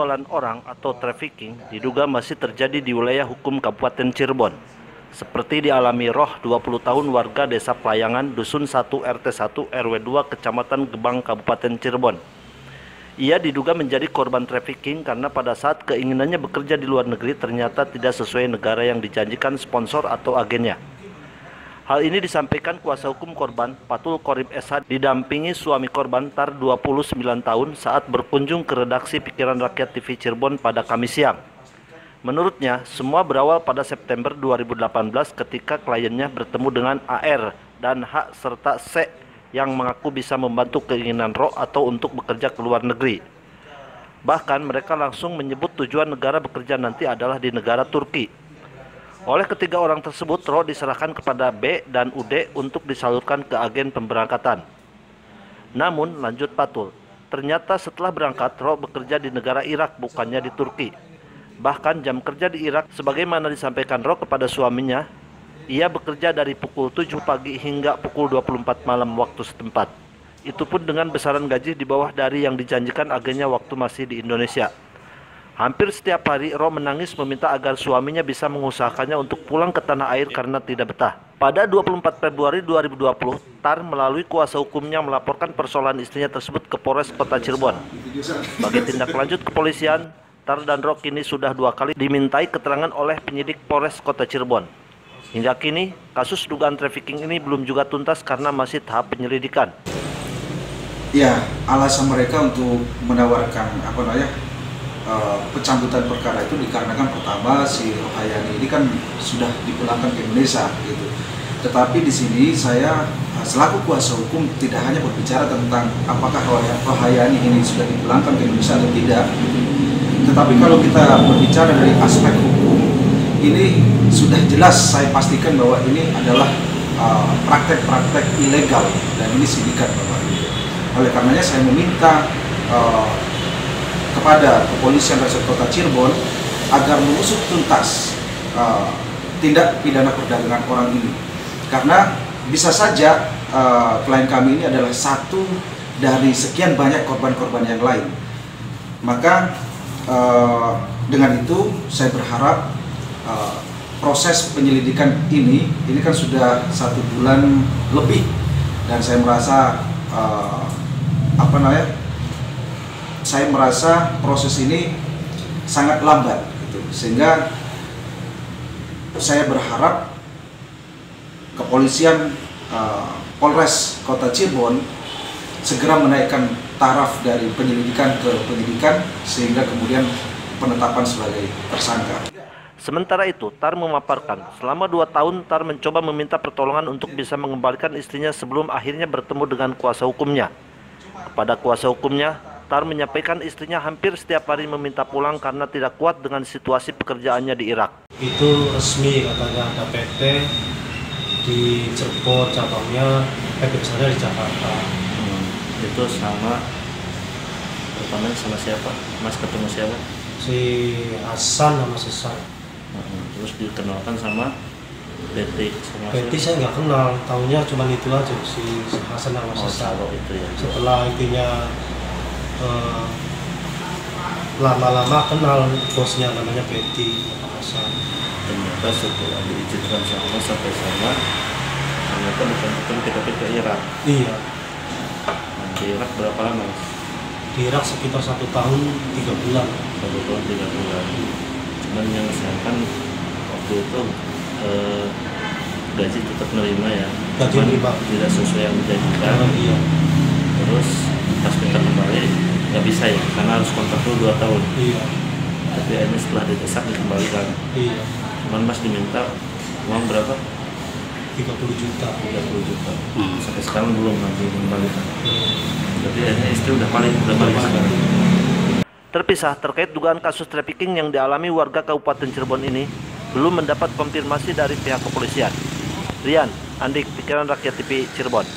Penjualan orang atau trafficking diduga masih terjadi di wilayah hukum Kabupaten Cirebon. Seperti dialami Roh, 20 tahun, warga Desa Pelayangan, Dusun 1 RT 1 RW 2 Kecamatan Gebang, Kabupaten Cirebon. Ia diduga menjadi korban trafficking karena pada saat keinginannya bekerja di luar negeri ternyata tidak sesuai negara yang dijanjikan sponsor atau agennya. Hal ini disampaikan kuasa hukum korban, Patul Qorib SH, didampingi suami korban, Tar 29 tahun, saat berkunjung ke redaksi Pikiran Rakyat TV Cirebon pada Kamis siang. Menurutnya, semua berawal pada September 2018 ketika kliennya bertemu dengan AR dan H serta C yang mengaku bisa membantu keinginan Ro atau untuk bekerja ke luar negeri. Bahkan mereka langsung menyebut tujuan negara bekerja nanti adalah di negara Turki. Oleh ketiga orang tersebut, Ro diserahkan kepada B dan UD untuk disalurkan ke agen pemberangkatan. Namun, lanjut Patul, ternyata setelah berangkat, Ro bekerja di negara Irak, bukannya di Turki. Bahkan jam kerja di Irak, sebagaimana disampaikan Ro kepada suaminya, ia bekerja dari pukul 7 pagi hingga pukul 24 malam waktu setempat. Itu pun dengan besaran gaji di bawah dari yang dijanjikan agennya waktu masih di Indonesia. Hampir setiap hari, Ro menangis meminta agar suaminya bisa mengusahakannya untuk pulang ke tanah air karena tidak betah. Pada 24 Februari 2020, Tar melalui kuasa hukumnya melaporkan persoalan istrinya tersebut ke Polres Kota Cirebon. Sebagai tindak lanjut kepolisian, Tar dan Ro kini sudah 2 kali dimintai keterangan oleh penyidik Polres Kota Cirebon. Hingga kini, kasus dugaan trafficking ini belum juga tuntas karena masih tahap penyelidikan. Ya, alasan mereka untuk menawarkan pencabutan perkara itu dikarenakan pertama si Rohayani ini kan sudah dipulangkan ke Indonesia gitu. Tetapi di sini saya selaku kuasa hukum tidak hanya berbicara tentang apakah Rohayani ini sudah dipulangkan ke Indonesia atau tidak. Tetapi kalau kita berbicara dari aspek hukum, ini sudah jelas saya pastikan bahwa ini adalah praktek-praktek ilegal dan ini sindikat Bapak. Oleh karenanya saya meminta kepada Kepolisian Resort Kota Cirebon agar mengusut tuntas tindak pidana perdagangan orang ini, karena bisa saja klien kami ini adalah satu dari sekian banyak korban-korban yang lain. Maka dengan itu saya berharap proses penyelidikan ini kan sudah 1 bulan lebih dan saya merasa saya merasa proses ini sangat lambat gitu. Sehingga saya berharap kepolisian Polres Kota Cirebon segera menaikkan taraf dari penyelidikan ke penyidikan sehingga kemudian penetapan sebagai tersangka. Sementara itu, Tar memaparkan, selama 2 tahun Tar mencoba meminta pertolongan untuk bisa mengembalikan istrinya sebelum akhirnya bertemu dengan kuasa hukumnya. Kepada kuasa hukumnya, Tar menyampaikan istrinya hampir setiap hari meminta pulang karena tidak kuat dengan situasi pekerjaannya di Irak. Itu resmi katanya ada PT di Cirebon cabangnya, PT besarnya di Jakarta. Itu sama sama siapa? Mas ketemu siapa? Si Hasan sama Sesar. Terus dikenalkan sama PT. PT saya nggak kenal, tahunya cuma itu aja si Hasan sama Sesar. Itu ya. Setelah intinya lama-lama kenal bosnya namanya PT Hasan. Ternyata setelah diizinkan sama sampai sana, ternyata bukan kita ke Irak. Iya. Di Irak berapa lama? Di Irak sekitar 1 tahun 3 bulan. 1 tahun 3 bulan. Cuman yang misalkan waktu itu gaji tetap menerima ya. Gaji menerima. Tidak sesuai yang dijanjikan. Iya. Terus pas kita kembali nggak bisa ya, karena harus kontrak dulu 2 tahun. Iya. Tapi akhirnya setelah didesak dikembalikan. Iya. Cuman Mas diminta uang berapa? 30 juta. 30 juta. Sampai sekarang belum nanti dikembalikan. Jadi akhirnya istri udah balik sekarang. Terpisah terkait dugaan kasus trafficking yang dialami warga Kabupaten Cirebon ini belum mendapat konfirmasi dari pihak kepolisian. Rian, Andik, Pikiran Rakyat TV Cirebon.